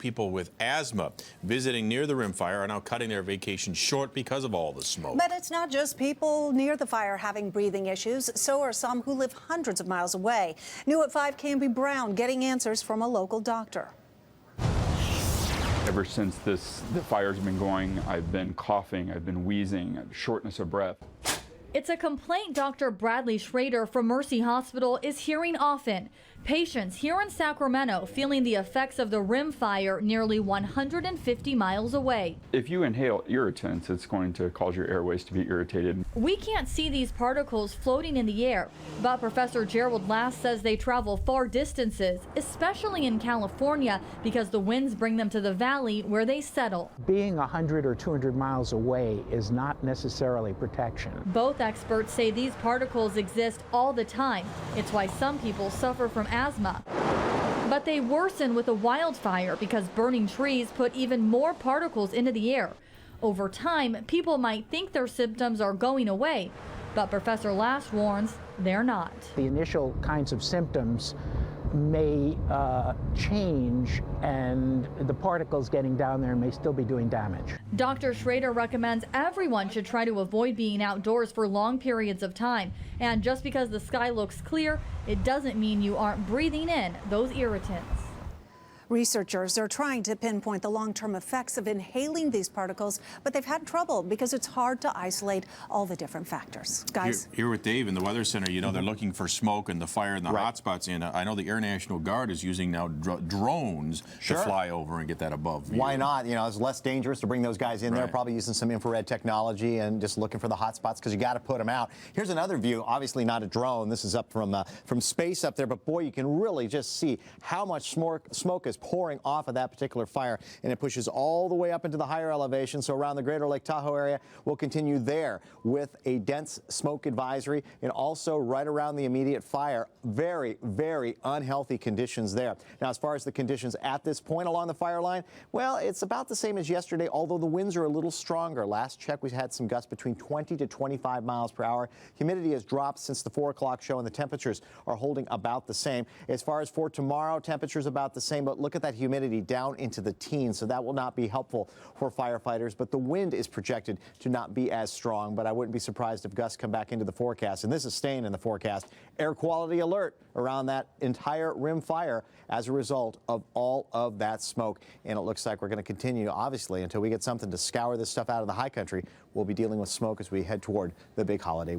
people with asthma visiting near the rim fire are now cutting their vacation short because of all the smoke. But it's not just people near the fire having breathing issues. So are some who live hundreds of miles away. New at 5, Camby Brown getting answers from a local doctor. Ever since the fire's been going, I've been coughing, I've been wheezing, shortness of breath. It's a complaint Dr. Bradley Schrader from Mercy Hospital is hearing often. Patients here in Sacramento feeling the effects of the rim fire nearly 150 miles away. If you inhale irritants, it's going to cause your airways to be irritated. We can't see these particles floating in the air, but Professor Gerald Last says they travel far distances, especially in California, because the winds bring them to the valley where they settle. Being 100 or 200 miles away is not necessarily protection. Both experts say these particles exist all the time. It's why some people suffer from asthma. But they worsen with a wildfire because burning trees put even more particles into the air. Over time, people might think their symptoms are going away, but Professor Last warns they're not. The initial kinds of symptoms may change, and the particles getting down there may still be doing damage. Dr. Schrader recommends everyone should try to avoid being outdoors for long periods of time. And just because the sky looks clear, it doesn't mean you aren't breathing in those irritants. Researchers are trying to pinpoint the long-term effects of inhaling these particles, but they've had trouble because it's hard to isolate all the different factors. Guys? Here with Dave in the Weather Center, you know, they're looking for smoke and the fire and the hot spots. And I know the Air National Guard is using now drones to fly over and get that above view. Why not? You know, it's less dangerous to bring those guys in there, probably using some infrared technology and just looking for the hot spots because you got to put them out. Here's another view, obviously not a drone. This is up from space up there, but boy, you can really just see how much smoke is pouring off of that particular fire, and it pushes all the way up into the higher elevation. So around the greater Lake Tahoe area, we'll continue there with a dense smoke advisory, and also right around the immediate fire, very, very unhealthy conditions there. Now, as far as the conditions at this point along the fire line, well, it's about the same as yesterday, although the winds are a little stronger. Last check, we had some gusts between 20 to 25 miles per hour. Humidity has dropped since the 4 o'clock show, and the temperatures are holding about the same. As far as for tomorrow, temperatures about the same, but look at that humidity down into the teens, so that will not be helpful for firefighters. But the wind is projected to not be as strong, but I wouldn't be surprised if gusts come back into the forecast, and this is staying in the forecast. Air quality alert around that entire rim fire as a result of all of that smoke, and it looks like we're going to continue, obviously, until we get something to scour this stuff out of the high country. We'll be dealing with smoke as we head toward the big holiday.